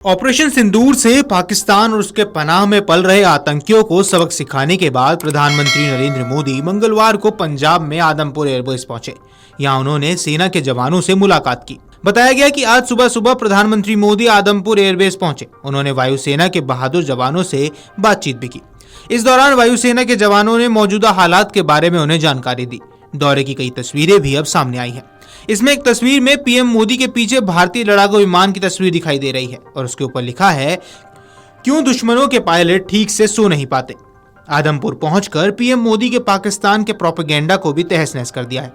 Operation सिंदूर से पाकिस्तान और उसके पनाह में पल रहे आतंकियों को सबक सिखाने के बाद प्रधानमंत्री नरेंद्र मोदी मंगलवार को पंजाब में आदमपुर एयरबेस पहुंचे। यहां उन्होंने सेना के जवानों से मुलाकात की। बताया गया कि आज सुबह सुबह प्रधानमंत्री मोदी आदमपुर एयरबेस पहुंचे। उन्होंने वायुसेना के बहादुर जवानों से बातचीत भी की। इस दौरान वायुसेना के जवानों ने मौजूदा हालात के बारे में उन्हें जानकारी दी। दौरे की कई तस्वीरें भी अब सामने आई हैं। इसमें एक तस्वीर में पीएम मोदी के पीछे भारतीय लड़ाकू विमान की तस्वीर दिखाई दे रही है और उसके ऊपर लिखा है, क्यों दुश्मनों के पायलट ठीक से सो नहीं पाते। आदमपुर पहुंचकर पीएम मोदी के पाकिस्तान के प्रोपेगेंडा को भी तहस नहस कर दिया है।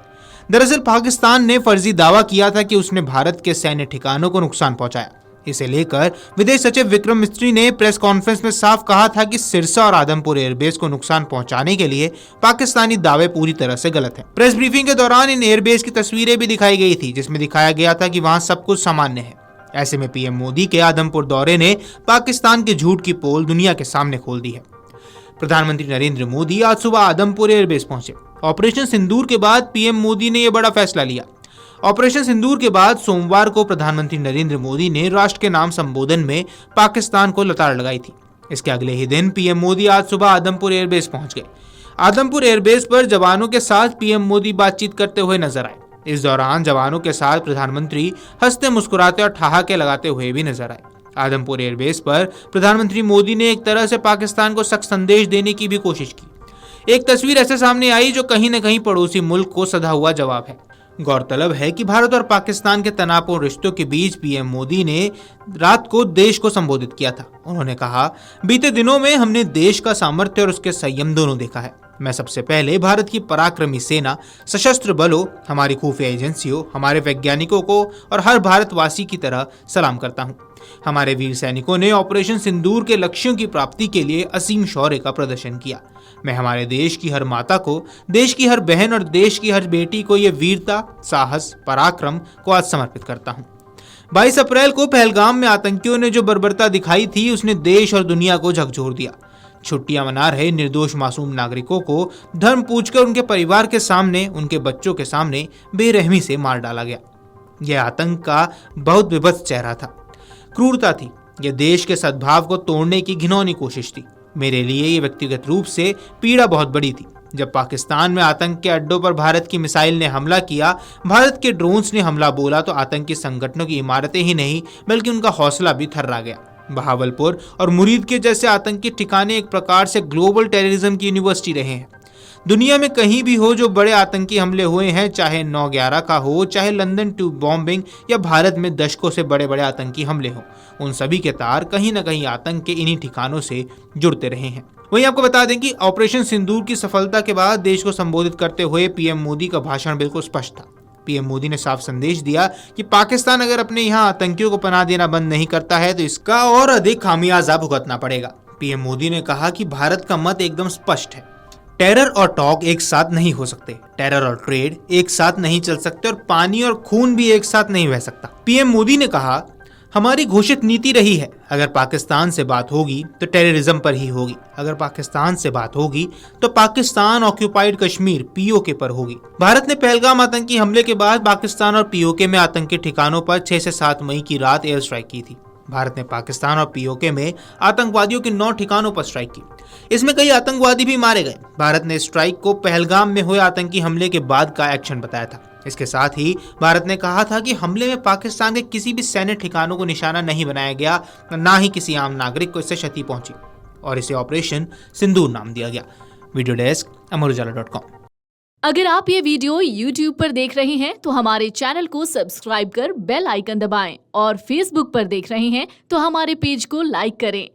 दरअसल पाकिस्तान ने फर्जी दावा किया था कि उसने भारत के सैन्य ठिकानों को नुकसान पहुंचाया। इसे लेकर विदेश सचिव विक्रम मिस्री ने प्रेस कॉन्फ्रेंस में साफ कहा था कि सिरसा और आदमपुर एयरबेस को नुकसान पहुंचाने के लिए पाकिस्तानी दावे पूरी तरह से गलत हैं। प्रेस ब्रीफिंग के दौरान इन एयरबेस की तस्वीरें भी दिखाई गई थी, जिसमें दिखाया गया था कि वहां सब कुछ सामान्य है। ऐसे में पीएम मोदी के आदमपुर दौरे ने पाकिस्तान के झूठ की पोल दुनिया के सामने खोल दी है। प्रधानमंत्री नरेंद्र मोदी आज सुबह आदमपुर एयरबेस पहुंचे। ऑपरेशन सिंदूर के बाद पीएम मोदी ने यह बड़ा फैसला लिया। ऑपरेशन सिंदूर के बाद सोमवार को प्रधानमंत्री नरेंद्र मोदी ने राष्ट्र के नाम संबोधन में पाकिस्तान को लताड़ लगाई थी। इसके अगले ही दिन पीएम मोदी आज सुबह आदमपुर एयरबेस पहुंच गए। आदमपुर एयरबेस पर जवानों के साथ पीएम मोदी बातचीत करते हुए नजर आए। इस दौरान जवानों के साथ प्रधानमंत्री हंसते मुस्कुराते और ठहाके लगाते हुए भी नजर आए। आदमपुर एयरबेस पर प्रधानमंत्री मोदी ने एक तरह से पाकिस्तान को सख्त संदेश देने की भी कोशिश की। एक तस्वीर ऐसे सामने आई जो कहीं न कहीं पड़ोसी मुल्क को सधा हुआ जवाब है। गौरतलब है कि भारत और पाकिस्तान के तनावपूर्ण रिश्तों के बीच पीएम मोदी ने रात को देश को संबोधित किया था। उन्होंने कहा, बीते दिनों में हमने देश का सामर्थ्य और उसके संयम दोनों देखा है। मैं सबसे पहले भारत की पराक्रमी सेना, सशस्त्र बलों, हमारी खुफिया एजेंसियों, हमारे वैज्ञानिकों को और हर भारतवासी की तरह सलाम करता हूँ। हमारे वीर सैनिकों ने ऑपरेशन सिंदूर के लक्ष्यों की प्राप्ति के लिए असीम शौर्य का प्रदर्शन किया। मैं हमारे देश की हर माता को, देश की हर बहन और देश की हर बेटी को ये वीरता, साहस, पराक्रम को आज समर्पित करता हूँ। 22 अप्रैल को पहलगाम में आतंकियों ने जो बर्बरता दिखाई थी, उसने देश और दुनिया को झकझोर दिया। छुट्टियां मना रहे निर्दोष मासूम नागरिकों को धर्म पूछकर उनके परिवार के सामने, उनके बच्चों के सामने बेरहमी से मार डाला गया। यह आतंक का बहुत विभत्स चेहरा था, क्रूरता थी। यह देश के सद्भाव को तोड़ने की घिनौनी कोशिश थी। मेरे लिए ये व्यक्तिगत रूप से पीड़ा बहुत बड़ी थी। जब पाकिस्तान में आतंक के अड्डों पर भारत की मिसाइल ने हमला किया, भारत के ड्रोन्स ने हमला बोला, तो आतंकी संगठनों की इमारतें ही नहीं बल्कि उनका हौसला भी थर्रा गया। बहावलपुर और मुरीद के जैसे आतंकी ठिकाने एक प्रकार से ग्लोबल टेररिज्म की यूनिवर्सिटी रहे हैं। दुनिया में कहीं भी हो जो बड़े आतंकी हमले हुए हैं, चाहे 9/11 का हो, चाहे लंदन ट्यूब बॉम्बिंग या भारत में दशकों से बड़े बड़े आतंकी हमले हों, उन सभी के तार कहीं न कहीं आतंक के इन्हीं ठिकानों से जुड़ते रहे हैं। वहीं आपको बता दें कि ऑपरेशन सिंदूर की सफलता के बाद देश को संबोधित करते हुए पीएम मोदी का भाषण बिल्कुल स्पष्ट था। पीएम मोदी ने साफ संदेश दिया कि पाकिस्तान अगर अपने यहाँ आतंकियों को पनाह देना बंद नहीं करता है तो इसका और अधिक खामियाजा भुगतना पड़ेगा। पीएम मोदी ने कहा कि भारत का मत एकदम स्पष्ट है। टेरर और टॉक एक साथ नहीं हो सकते, टेरर और ट्रेड एक साथ नहीं चल सकते और पानी और खून भी एक साथ नहीं बह सकता। पीएम मोदी ने कहा, हमारी घोषित नीति रही है, अगर पाकिस्तान से बात होगी तो टेररिज्म पर ही होगी। अगर पाकिस्तान से बात होगी तो पाकिस्तान ऑक्यूपाइड कश्मीर पीओके पर होगी। भारत ने पहलगाम आतंकी हमले के बाद पाकिस्तान और पीओके में आतंकी ठिकानों पर 6 से 7 मई की रात एयर स्ट्राइक की थी। भारत ने पाकिस्तान और पीओके में आतंकवादियों के 9 ठिकानों पर स्ट्राइक की। इसमें कई आतंकवादी भी मारे गए। भारत ने स्ट्राइक को पहलगाम में हुए आतंकी हमले के बाद का एक्शन बताया था। इसके साथ ही भारत ने कहा था कि हमले में पाकिस्तान के किसी भी सैन्य ठिकानों को निशाना नहीं बनाया गया, न ही किसी आम नागरिक को इससे क्षति पहुंची, और इसे ऑपरेशन सिंदूर नाम दिया गया। Video desk amarujala.com। अगर आप ये वीडियो YouTube पर देख रहे हैं तो हमारे चैनल को सब्सक्राइब कर बेल आइकन दबाएं, और Facebook पर देख रहे हैं तो हमारे पेज को लाइक करें।